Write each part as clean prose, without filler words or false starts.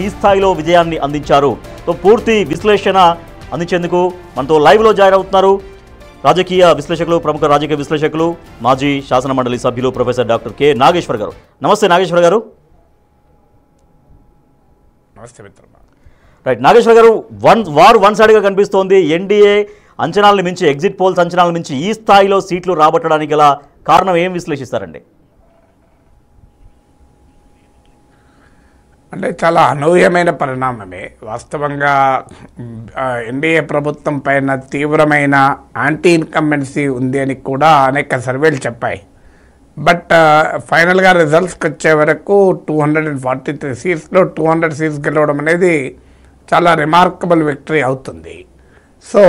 ఈ స్థాయిలో విజయాన్ని అందించారు. తో పూర్తి విశ్లేషణ అందించేందుకు మనతో లైవ్లో జాయిన్ అవుతున్నారు రాజకీయ విశ్లేషకులు, ప్రముఖ రాజకీయ విశ్లేషకులు, మాజీ శాసన మండలి సభ్యులు ప్రొఫెసర్ డాక్టర్ కె నాగేశ్వర్ గారు. నమస్తే నాగేశ్వర్ గారు. నమస్తే మిత్రమా. రైట్ నాగేశ్వర్ గారు, వన్ సైడ్గా కనిపిస్తోంది. ఎన్డీఏ అంచనాలను మించి, ఎగ్జిట్ పోల్స్ అంచనాలను మించి ఈ స్థాయిలో సీట్లు రాబట్టడానికి గల కారణం ఏం విశ్లేషిస్తారండి? అంటే చాలా అనూహ్యమైన పరిణామమే. వాస్తవంగా ఎన్డీఏ ప్రభుత్వం పైన తీవ్రమైన యాంటీ ఇన్కంబెన్సీ ఉంది అని కూడా అనేక సర్వేలు చెప్పాయి. బట్ ఫైనల్గా రిజల్ట్స్కి వచ్చే వరకు 243 సీట్స్లో 200 సీట్స్ గెలవడం అనేది చాలా రిమార్కబుల్ విక్టరీ అవుతుంది. సో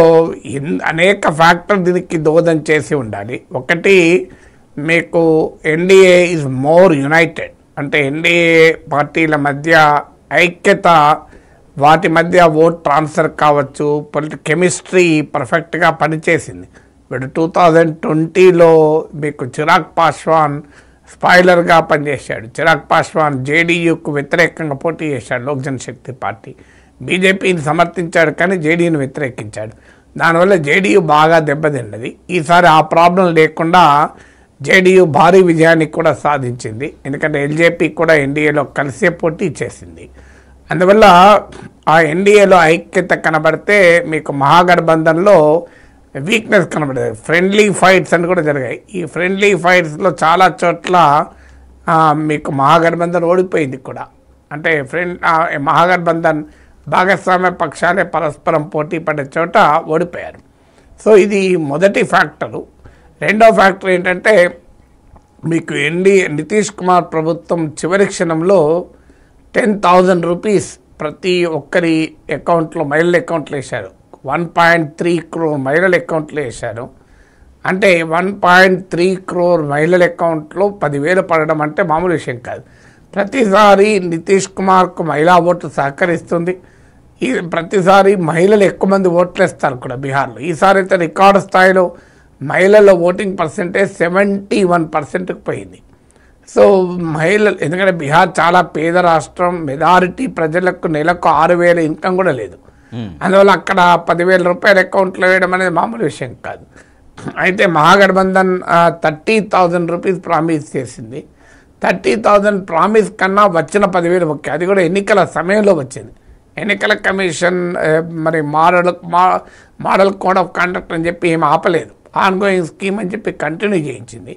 అనేక ఫ్యాక్టర్ దీనికి దోహదం చేసి ఉండాలి. ఒకటి, మీకు ఎన్డీఏ ఈజ్ మోర్ యునైటెడ్, అంటే ఎన్డీఏ పార్టీల మధ్య ఐక్యత, వాటి మధ్య ఓట్ ట్రాన్స్ఫర్ కావచ్చు, కెమిస్ట్రీ పర్ఫెక్ట్గా పనిచేసింది. ఇప్పుడు 2020లో మీకు చిరాగ్ పాస్వాన్ స్పాయిలర్గా పనిచేశాడు. చిరాగ్ పాస్వాన్ జేడీయూకు వ్యతిరేకంగా పోటీ చేశాడు, లోక్ జనశక్తి పార్టీ. బీజేపీని సమర్థించాడు కానీ జేడీయూని వ్యతిరేకించాడు. దానివల్ల జేడీయూ బాగా దెబ్బతిన్నది. ఈసారి ఆ ప్రాబ్లం లేకుండా జేడీయూ భారీ విజయాన్ని కూడా సాధించింది. ఎందుకంటే ఎల్జేపీ కూడా ఎన్డీఏలో కలిసే పోటీ చేసింది. అందువల్ల ఆ ఎన్డీఏలో ఐక్యత కనబడితే మీకు మహాగఠబంధన్లో వీక్నెస్ కనబడేది. ఫ్రెండ్లీ ఫైట్స్ అని కూడా జరిగాయి. ఈ ఫ్రెండ్లీ ఫైట్స్లో చాలా చోట్ల మీకు మహాగఠబంధన్ ఓడిపోయింది కూడా. అంటే మహాగఠబంధన్ భాగస్వామ్య పక్షాలే పరస్పరం పోటీ పడే చోట ఓడిపోయారు. సో ఇది మొదటి ఫ్యాక్టరు. రెండో ఫ్యాక్టర్ ఏంటంటే, మీకు నితీష్ కుమార్ ప్రభుత్వం చివరి క్షణంలో 10,000 రూపీస్ ప్రతి ఒక్కరి అకౌంట్లో, మహిళల అకౌంట్లో వేశారు. 1.3 crore మహిళల అకౌంట్లో వేశారు. అంటే 1.3 crore మహిళల అకౌంట్లో 10,000 పడడం అంటే మామూలు విషయం కాదు. ప్రతిసారి నితీష్ కుమార్కు మహిళా ఓటు సహకరిస్తుంది. ప్రతిసారి మహిళలు ఎక్కువ మంది ఓట్లు వేస్తారు కూడా బీహార్లో. ఈసారి అయితే రికార్డు స్థాయిలో మహిళల ఓటింగ్ పర్సెంటేజ్ 71%కి పోయింది. సో మహిళలు, ఎందుకంటే బీహార్ చాలా పేద రాష్ట్రం, మెజారిటీ ప్రజలకు నెలకు 6,000 ఇన్కమ్ కూడా లేదు. అందువల్ల అక్కడ 10,000 రూపాయల అకౌంట్లో వేయడం అనేది మామూలు విషయం కాదు. అయితే మహాగఠబంధన్ 30,000 రూపీస్ ప్రామిస్ చేసింది. 30,000 ప్రామిస్ కన్నా వచ్చిన 10,000 ఓకే, అది కూడా ఎన్నికల సమయంలో వచ్చింది. ఎన్నికల కమిషన్ మరి మోడల్ కోడ్ ఆఫ్ కండక్ట్ అని చెప్పి ఏమి ఆపలేదు, ఆన్గోయింగ్ స్కీమ్ అని చెప్పి కంటిన్యూ చేయించింది.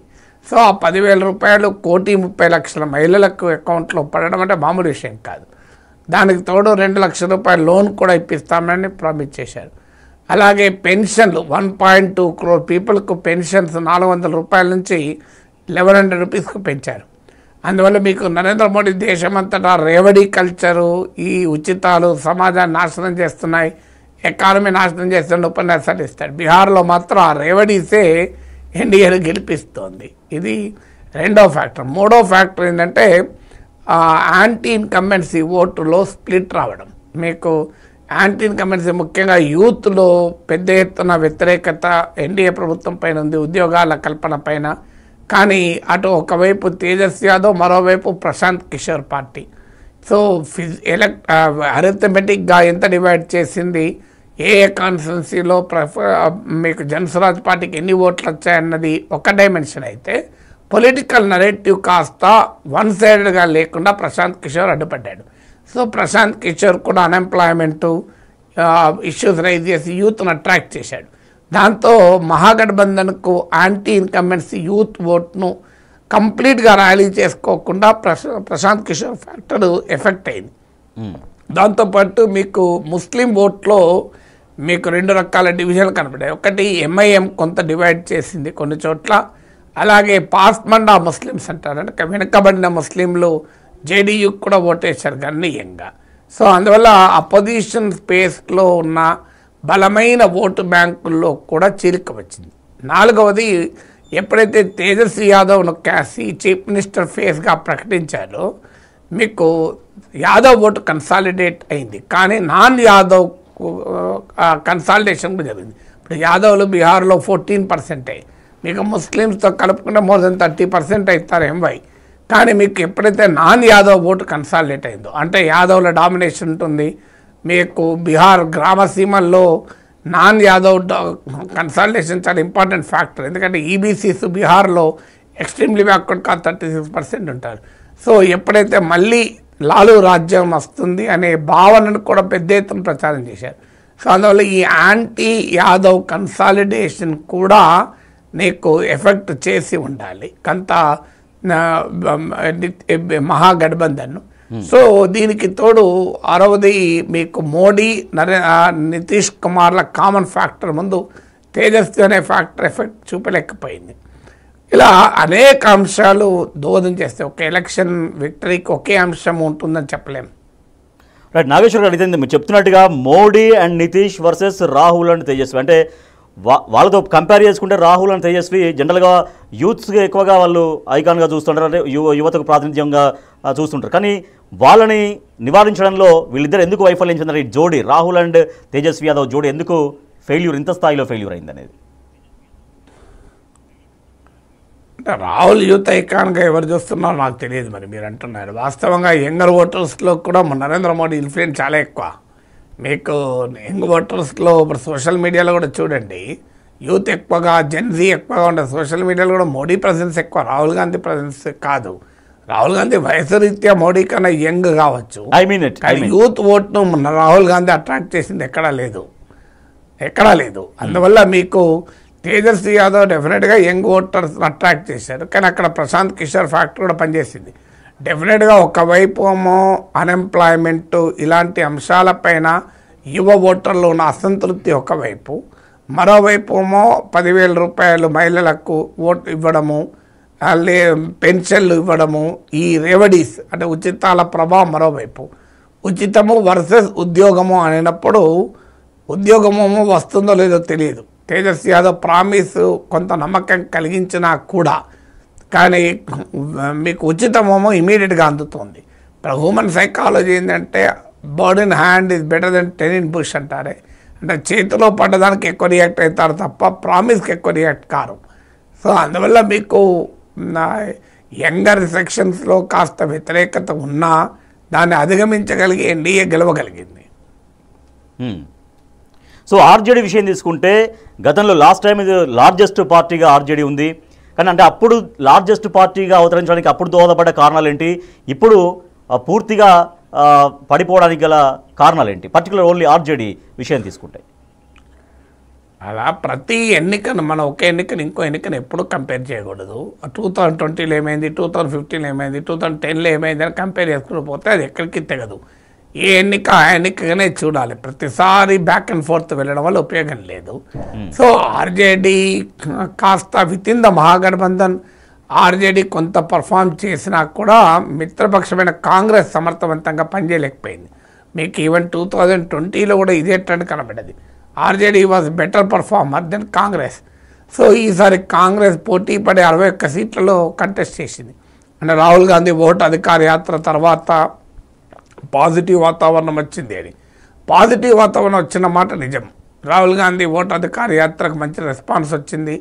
సో ఆ 10,000 రూపాయలు 1,30,00,000 మహిళలకు అకౌంట్లో పడడం అంటే మామూలు విషయం కాదు. దానికి తోడు 2 లక్షల రూపాయల లోన్ కూడా ఇప్పిస్తామని ప్రామిస్ చేశారు. అలాగే పెన్షన్లు 1.2 crore పీపుల్కు పెన్షన్స్ 400 రూపాయల నుంచి 1,100 రూపీస్కు పెంచారు. అందువల్ల మీకు నరేంద్ర మోడీ దేశమంతటా రేవడీ కల్చరు, ఈ ఉచితాలు సమాజాన్ని నాశనం చేస్తున్నాయి, ఎకానమీ నాశనం చేస్తున్న ఉపన్యాసాలు ఇస్తాడు. బీహార్లో మాత్రం ఆ రేవడీసే ఎన్డీఏను గెలిపిస్తోంది. ఇది రెండో ఫ్యాక్టర్. మూడో ఫ్యాక్టర్ ఏంటంటే యాంటీ ఇన్కంబెన్సీ ఓటులో స్ప్లిట్ రావడం. మీకు యాంటీ ఇన్కంబెన్సీ ముఖ్యంగా యూత్లో పెద్ద ఎత్తున వ్యతిరేకత ఎన్డీఏ ప్రభుత్వం పైన ఉంది, ఉద్యోగాల కల్పన పైన. కానీ అటు ఒకవైపు తేజస్వి యాదవ్, మరోవైపు ప్రశాంత్ కిషోర్ పార్టీ. సో అరిథమెటిక్గా ఎంత డివైడ్ చేసింది, ఏ కాన్స్టిట్యున్సీలో మీకు జనస్వరాజ్ పార్టీకి ఎన్ని ఓట్లు వచ్చాయన్నది ఒక డైమెన్షన్ అయితే, పొలిటికల్ నరేటివ్ కాస్త వన్ సైడెడ్గా లేకుండా ప్రశాంత్ కిషోర్ అడ్డుపడ్డాడు. సో ప్రశాంత్ కిషోర్ కూడా అన్ఎంప్లాయ్మెంటు ఇష్యూస్ రైజ్ చేసి యూత్ను అట్రాక్ట్ చేశాడు. దాంతో మహాగఠబంధన్కు యాంటీ ఇన్కంబెన్సీ యూత్ ఓట్ను కంప్లీట్గా ర్యాలీ చేసుకోకుండా ప్రశాంత్ కిషోర్ ఫ్యాక్టర్ ఎఫెక్ట్ అయింది. దాంతోపాటు మీకు ముస్లిం ఓట్లో మీకు 2 రకాల డివిజన్లు కనపడాయి. ఒకటి ఎంఐఎం కొంత డివైడ్ చేసింది కొన్ని చోట్ల. అలాగే పాస్మండా ముస్లిమ్స్ అంటారు, అంటే వెనుకబడిన ముస్లింలు జేడీయూకి కూడా ఓటేశారు గణనీయంగా. సో అందువల్ల అపోజిషన్ స్పేస్లో ఉన్న బలమైన ఓటు బ్యాంకుల్లో కూడా చీలిక వచ్చింది. నాలుగవది, ఎప్పుడైతే తేజస్వి యాదవ్ను చీఫ్ మినిస్టర్ ఫేస్గా ప్రకటించారో మీకు యాదవ్ ఓటు కన్సాలిడేట్ అయింది, కానీ నాన్ యాదవ్ కన్సాలిడేషన్ కూడా జరిగింది. ఇప్పుడు యాదవ్లు బీహార్లో 14%, మీకు ముస్లిమ్స్తో కలుపుకుంటే మోర్ దెన్ 30% అవుతారు ఎంవై. కానీ మీకు ఎప్పుడైతే నాన్ యాదవ్ ఓటు కన్సాలిడేట్ అయిందో, అంటే యాదవ్ల డామినేషన్ ఉంటుంది, మీకు బీహార్ గ్రామసీమల్లో నాన్ యాదవ్ కన్సాలిడేషన్ చాలా ఇంపార్టెంట్ ఫ్యాక్టర్. ఎందుకంటే ఈబీసీస్ బీహార్లో ఎక్స్ట్రీమ్లీ బ్యాక్వర్డ్ కాదు 36% ఉంటారు. సో ఎప్పుడైతే మళ్ళీ లాలూ రాజ్యం వస్తుంది అనే భావనను కూడా పెద్ద ఎత్తున ప్రచారం చేశారు. సో అందువల్ల ఈ యాంటీ యాదవ్ కన్సాలిడేషన్ కూడా నీకు ఎఫెక్ట్ చేసి ఉండాలి కొంత మహాగఠబంధన్. సో దీనికి తోడు ఆరవది మీకు మోడీ నితీష్ కుమార్ల కామన్ ఫ్యాక్టర్ ముందు తేజస్వి అనే ఫ్యాక్టర్ ఎఫెక్ట్ చూపలేకపోయింది. ఇలా అనేక అంశాలు దోహదం చేస్తే ఒక ఎలక్షన్ విక్టరీకి ఒకే అంశం ఉంటుందని చెప్పలేము. రైట్, నాగేశ్వర్ గారు అడిగింది మీరు చెప్తున్నట్టుగా Modi and Nitish versus Rahul and Tejashwi, అంటే వాళ్ళతో కంపేర్ చేసుకుంటే రాహుల్ అండ్ తేజస్వి జనరల్గా యూత్స్గా ఎక్కువగా వాళ్ళు ఐకాన్గా చూస్తుంటారు, అంటే యువతకు ప్రాతినిధ్యంగా చూస్తుంటారు. కానీ వాళ్ళని నివారించడంలో వీళ్ళిద్దరు ఎందుకు వైఫల్యం చెందారు? ఈ జోడీ రాహుల్ అండ్ తేజస్వి యాదవ్ జోడీ ఎందుకు ఫెయిల్యూర్, ఇంత స్థాయిలో ఫెయిల్యూర్ అయింది అనేది? అంటే రాహుల్ యూత్ ఐకాన్గా ఎవరు చూస్తున్నారో నాకు తెలియదు. మరి మీరు అంటున్నారు వాస్తవంగా యంగర్ ఓటర్స్లో కూడా నరేంద్ర మోడీ ఇన్ఫ్లుయెన్స్ చాలా ఎక్కువ. మీకు యంగ్ ఓటర్స్లో ఇప్పుడు సోషల్ మీడియాలో కూడా చూడండి, యూత్ ఎక్కువగా, జెన్జీ ఎక్కువగా ఉంటుంది. సోషల్ మీడియాలో కూడా మోడీ ప్రజెన్స్ ఎక్కువ, రాహుల్ గాంధీ ప్రజెన్స్ కాదు. రాహుల్ గాంధీ వయసు రీత్యా మోడీ కన్నా యంగ్ కావచ్చు, యూత్ ఓట్ను రాహుల్ గాంధీ అట్రాక్ట్ చేసింది ఎక్కడా లేదు. అందువల్ల మీకు తేజస్వి యాదవ్ డెఫినెట్గా యంగ్ ఓటర్స్ అట్రాక్ట్ చేశారు. కానీ అక్కడ ప్రశాంత్ కిషోర్ ఫ్యాక్టర్ కూడా పనిచేసింది. డెఫినెట్గా ఒకవైపు ఏమో అన్ఎంప్లాయ్మెంట్ ఇలాంటి అంశాలపైన యువ ఓటర్లు ఉన్న అసంతృప్తి ఒకవైపు, మరోవైపు ఏమో 10,000 రూపాయలు మహిళలకు ఓటు ఇవ్వడము, పెన్షన్లు ఇవ్వడము, ఈ రెవడీస్ అంటే ఉచితాల ప్రభావం మరోవైపు. ఉచితము వర్సెస్ ఉద్యోగము అనేటప్పుడు ఉద్యోగమేమో వస్తుందో లేదో తెలియదు. తేజస్వి యాదవ్ ప్రామిస్ కొంత నమ్మకం కలిగించినా కూడా కానీ మీకు ఉచితమేమో ఇమీడియట్గా అందుతుంది. ఇప్పుడు హ్యూమన్ సైకాలజీ ఏంటంటే bird in hand is better than 10 in bush అంటారే. అంటే చేతిలో పడ్డదానికి ఎక్కువ రియాక్ట్ అవుతారు తప్ప ప్రామిస్కి ఎక్కువ రియాక్ట్ కారు. సో అందువల్ల మీకు యంగర్ సెక్షన్స్లో కాస్త వ్యతిరేకత ఉన్నా దాన్ని అధిగమించగలిగి ఎన్డీఏ గెలవగలిగింది. సో ఆర్జేడీ విషయం తీసుకుంటే గతంలో లాస్ట్ టైం ఇది లార్జెస్ట్ పార్టీగా ఆర్జేడీ ఉంది. కానీ అంటే అప్పుడు లార్జెస్ట్ పార్టీగా అవతరించడానికి అప్పుడు దోహదపడ్డ కారణాలు ఏంటి, ఇప్పుడు పూర్తిగా పడిపోవడానికి గల కారణాలు ఏంటి, పర్టికులర్ ఓన్లీ ఆర్జేడీ విషయం తీసుకుంటే? అలా ప్రతి ఎన్నికను మనం ఒక ఎన్నికను ఇంకో ఎన్నికను ఎప్పుడూ కంపేర్ చేయకూడదు. 2020లో ఏమైంది, 2015లో ఏమైంది, 2010లో ఏమైంది అని కంపేర్ చేసుకుని పోతే అది ఎక్కడికి తెగదు. ఏ ఎన్నిక ఆ ఎన్నికగానే చూడాలి. ప్రతిసారి బ్యాక్ అండ్ ఫోర్త్ వెళ్ళడం వల్ల ఉపయోగం లేదు. సో ఆర్జేడీ కాస్త with in the Mahagathbandhan RJD కొంత పర్ఫామ్ చేసినా కూడా మిత్రపక్షమైన కాంగ్రెస్ సమర్థవంతంగా పనిచేయలేకపోయింది. మీకు ఈవెన్ 2020లో కూడా ఇదే ట్రెండ్ కనబడ్డది. RJD was better performer than Congress. So ఈసారి కాంగ్రెస్ పోటీ పడే 61 సీట్లలో కంటెస్ట్ చేసింది. అంటే రాహుల్ గాంధీ ఓటు అధికార యాత్ర తర్వాత పాజిటివ్ వాతావరణం వచ్చింది అని. పాజిటివ్ వాతావరణం వచ్చిన మాట నిజం. రాహుల్ గాంధీ ఓటు అధికార యాత్రకు మంచి రెస్పాన్స్ వచ్చింది.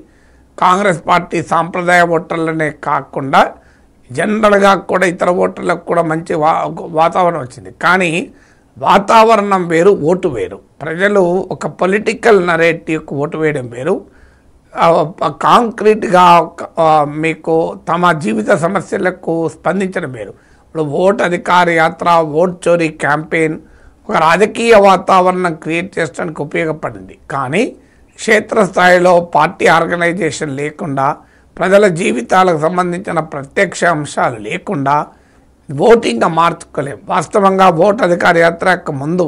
కాంగ్రెస్ పార్టీ సాంప్రదాయ ఓటర్లనే కాకుండా జనరల్గా కూడా ఇతర ఓటర్లకు కూడా మంచి వాతావరణం వచ్చింది. కానీ వాతావరణం వేరు, ఓటు వేరు. ప్రజలు ఒక పొలిటికల్ నరేటివ్కి ఓటు వేయడం వేరు, కాంక్రీట్గా మీకు తమ జీవిత సమస్యలకు స్పందించడం వేరు. ఇప్పుడు ఓటు అధికార యాత్ర, ఓట్ చోరీ క్యాంపెయిన్ ఒక రాజకీయ వాతావరణం క్రియేట్ చేయడానికి ఉపయోగపడింది. కానీ క్షేత్రస్థాయిలో పార్టీ ఆర్గనైజేషన్ లేకుండా, ప్రజల జీవితాలకు సంబంధించిన ప్రత్యక్ష అంశాలు లేకుండా ఓటింగ్గా మార్చుకోలేము. వాస్తవంగా ఓటు అధికార యాత్రకు ముందు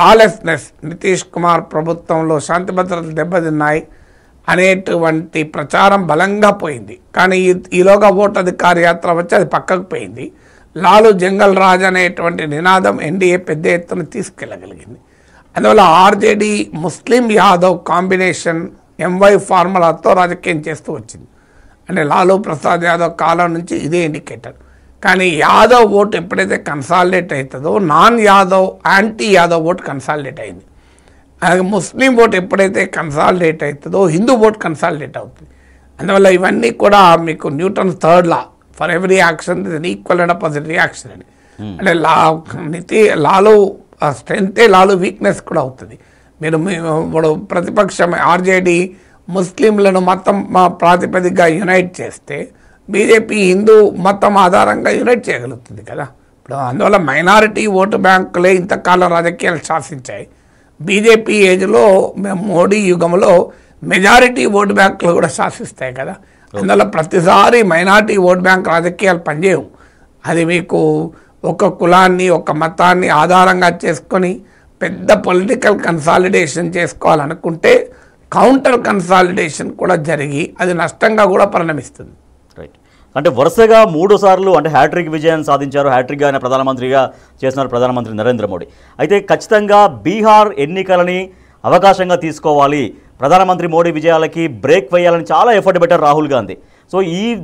లాలెస్నెస్, నితీష్ కుమార్ ప్రభుత్వంలో శాంతి భద్రతలు దెబ్బతిన్నాయి అనేటువంటి ప్రచారం బలంగా పోయింది. కానీ ఈలోగా ఓటు అధికార యాత్ర వచ్చి అది పక్కకు పోయింది. లాలు జంగల్ రాజ్ అనేటువంటి నినాదం ఎన్డీఏ పెద్ద ఎత్తున తీసుకెళ్ళగలిగింది. అందువల్ల RJD Muslim Yadav combination MY ఫార్ములాతో రాజకీయం చేస్తూ వచ్చింది. అంటే లాలూ ప్రసాద్ యాదవ్ కాలం నుంచి ఇదే ఇండికేటర్. కానీ యాదవ్ ఓటు ఎప్పుడైతే కన్సాలిడేట్ అవుతుందో non Yadav, anti Yadav vote consolidate అయింది. అలాగే ముస్లిం ఓటు ఎప్పుడైతే కన్సాలిడేట్ అవుతుందో హిందూ ఓటు కన్సాలిడేట్ అవుతుంది. అందువల్ల ఇవన్నీ కూడా మీకు Newton third law for every action is an equal and opposite reaction అని. అంటే లాలో స్ట్రెంతే లాలో వీక్నెస్ కూడా అవుతుంది. మీరు ఇప్పుడు ప్రతిపక్షం ఆర్జేడీ ముస్లింలను మతం ప్రాతిపదికగా యునైట్ చేస్తే బీజేపీ హిందూ మతం ఆధారంగా యునైట్ చేయగలుగుతుంది కదా. ఇప్పుడు అందువల్ల మైనారిటీ ఓటు బ్యాంకులే ఇంతకాలం రాజకీయాలు శాసించాయి. బీజేపీ ఏజ్లో మోడీ యుగంలో మెజారిటీ ఓటు బ్యాంకులు కూడా శాసిస్తాయి కదా. అందువల్ల ప్రతిసారి మైనారిటీ ఓట్ బ్యాంక్ రాజకీయాలు పనిచేయవు. అది మీకు ఒక కులాన్ని ఒక మతాన్ని ఆధారంగా చేసుకొని పెద్ద పొలిటికల్ కన్సాలిడేషన్ చేసుకోవాలనుకుంటే కౌంటర్ కన్సాలిడేషన్ కూడా జరిగి అది నష్టంగా కూడా పరిణమిస్తుంది. రైట్. అంటే వరుసగా 3 సార్లు అంటే హ్యాట్రిక్ విజయం సాధించారు. హ్యాట్రిక్గా ఆయన ప్రధానమంత్రిగా చేస్తున్నారు ప్రధానమంత్రి నరేంద్ర మోడీ. అయితే ఖచ్చితంగా బీహార్ ఎన్నికలని అవకాశంగా తీసుకోవాలి, ప్రధానమంత్రి మోడీ విజయాలకి బ్రేక్ వేయాలని చాలా ఎఫర్ట్ పెట్టారు రాహుల్ గాంధీ. సో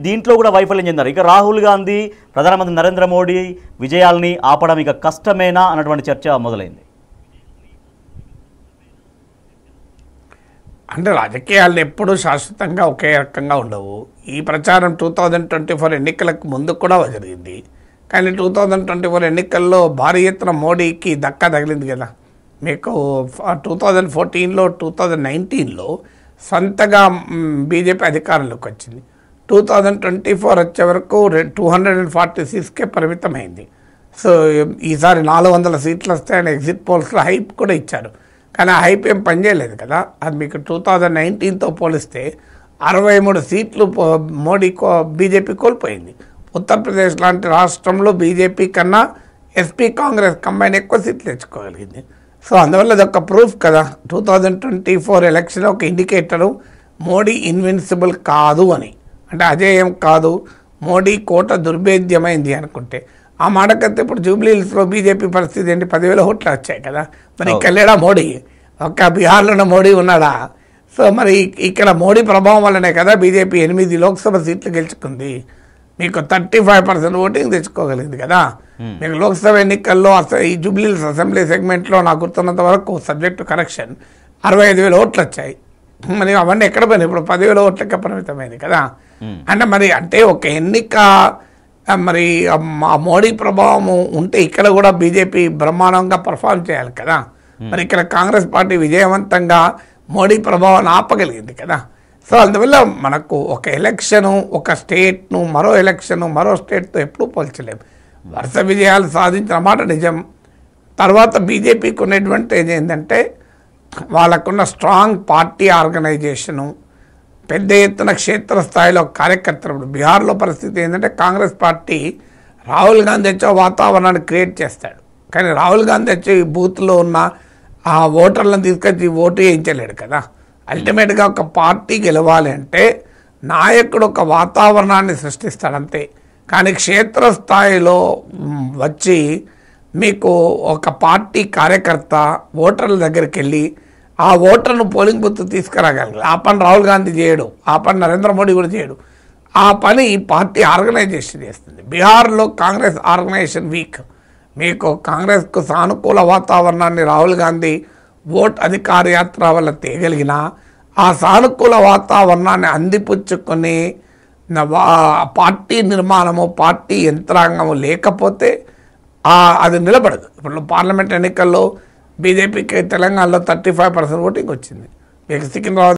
దీంట్లో కూడా వైఫల్యం చెందారు. ఇక రాహుల్ గాంధీ ప్రధానమంత్రి నరేంద్ర మోడీ విజయాల్ని ఆపడం ఇక కష్టమేనా అన్నటువంటి చర్చ మొదలైంది. అంటే రాజకీయాలు ఎప్పుడూ శాశ్వతంగా ఒకే రకంగా ఉండవు. ఈ ప్రచారం 2024 ఎన్నికలకు ముందు కూడా జరిగింది. కానీ 2024 ఎన్నికల్లో భారీ ఎత్తున మోడీకి దక్కా తగిలింది కదా. మీకు 2014లో 2019లో సొంతగా బీజేపీ అధికారంలోకి వచ్చింది. 2024 వచ్చే వరకు 240 సీట్స్కే పరిమితమైంది. సో ఈసారి 400 సీట్లు వస్తాయని ఎగ్జిట్ పోల్స్లో హైప్ కూడా ఇచ్చారు. కానీ ఆ హైప్ ఏం పనిచేయలేదు కదా. అది మీకు 2019తో పోలిస్తే 63 సీట్లు బీజేపీ కోల్పోయింది. ఉత్తరప్రదేశ్ లాంటి రాష్ట్రంలో బీజేపీ కన్నా ఎస్పీ కాంగ్రెస్ కంబైన్ ఎక్కువ సీట్లు తెచ్చుకోగలిగింది. సో అందువల్ల అది ఒక ప్రూఫ్ కదా. 2024 ఎలక్షన్ ఒక ఇండికేటరు మోడీ ఇన్విన్సిబుల్ కాదు అని. అంటే అజేయం కాదు, మోడీ కోట దుర్భేద్యమైంది అనుకుంటే ఆ మాటకైతే ఇప్పుడు జూబ్లీహిల్స్లో బీజేపీ పరిస్థితి ఏంటి, 10,000 ఓట్లు వచ్చాయి కదా. మరి ఇక్కడ లేడా మోడీ? ఒక్క బీహార్లోనే మోడీ ఉన్నాడా? సో మరి ఇక్కడ మోడీ ప్రభావం వల్లనే కదా బీజేపీ 8 లోక్సభ సీట్లు గెలుచుకుంది. మీకు 35% ఓటింగ్ తెచ్చుకోగలిగింది కదా. మీకు లోక్సభ ఎన్నికల్లో ఈ జూబ్లీహిల్స్ అసెంబ్లీ సెగ్మెంట్లో నాకు గుర్తున్నంత వరకు సబ్జెక్టు కరెక్షన్ 65,000 ఓట్లు వచ్చాయి. మరి అవన్నీ ఎక్కడ పోయినాయి? ఇప్పుడు 10,000 ఓట్లకే పరిమితమైంది కదా. అంటే మరి అంటే ఒక ఎన్నిక మరి మోడీ ప్రభావం ఉంటే ఇక్కడ కూడా బీజేపీ బ్రహ్మాండంగా పర్ఫార్మ్ చేయాలి కదా. మరి ఇక్కడ కాంగ్రెస్ పార్టీ విజయవంతంగా మోడీ ప్రభావాన్ని ఆపగలిగింది కదా. సో అందువల్ల మనకు ఒక ఎలక్షను ఒక స్టేట్ను మరో ఎలక్షను మరో స్టేట్తో ఎప్పుడూ పోల్చలేము. వరుస విజయాలు సాధించిన మాట నిజం. తర్వాత బీజేపీకి ఉన్నటువంటి ఏంటంటే వాళ్ళకున్న స్ట్రాంగ్ పార్టీ ఆర్గనైజేషను, పెద్ద ఎత్తున క్షేత్రస్థాయిలో కార్యకర్తలు. బీహార్లో పరిస్థితి ఏంటంటే కాంగ్రెస్ పార్టీ రాహుల్ గాంధీ వచ్చే వాతావరణాన్ని క్రియేట్ చేస్తాడు. కానీ రాహుల్ గాంధీ వచ్చి బూత్లో ఉన్న ఆ ఓటర్లను తీసుకొచ్చి ఓటు వేయించలేడు కదా. అల్టిమేట్గా ఒక పార్టీ గెలవాలి అంటే నాయకుడు ఒక వాతావరణాన్ని సృష్టిస్తాడంతే. కానీ క్షేత్రస్థాయిలో వచ్చి మీకు ఒక పార్టీ కార్యకర్త ఓటర్ల దగ్గరికి వెళ్ళి ఆ ఓటర్ను పోలింగ్ బూత్ తీసుకురాగలరు. ఆ పని రాహుల్ గాంధీ చేయడు, ఆ పని నరేంద్ర మోడీ కూడా చేయడు. ఆ పని పార్టీ ఆర్గనైజేషన్ చేస్తుంది. బీహార్లో కాంగ్రెస్ ఆర్గనైజేషన్ వీక్. మీకు కాంగ్రెస్కు సానుకూల వాతావరణాన్ని రాహుల్ గాంధీ ఓట్ అధికార యాత్ర వల్ల తేగలిగిన ఆ సానుకూల వాతావరణాన్ని అందిపుచ్చుకొని పార్టీ నిర్మాణము పార్టీ యంత్రాంగము లేకపోతే అది నిలబడదు. ఇప్పుడు పార్లమెంట్ ఎన్నికల్లో బీజేపీకి తెలంగాణలో 35% ఓటింగ్ వచ్చింది. మీకు సికింద్రాబాద్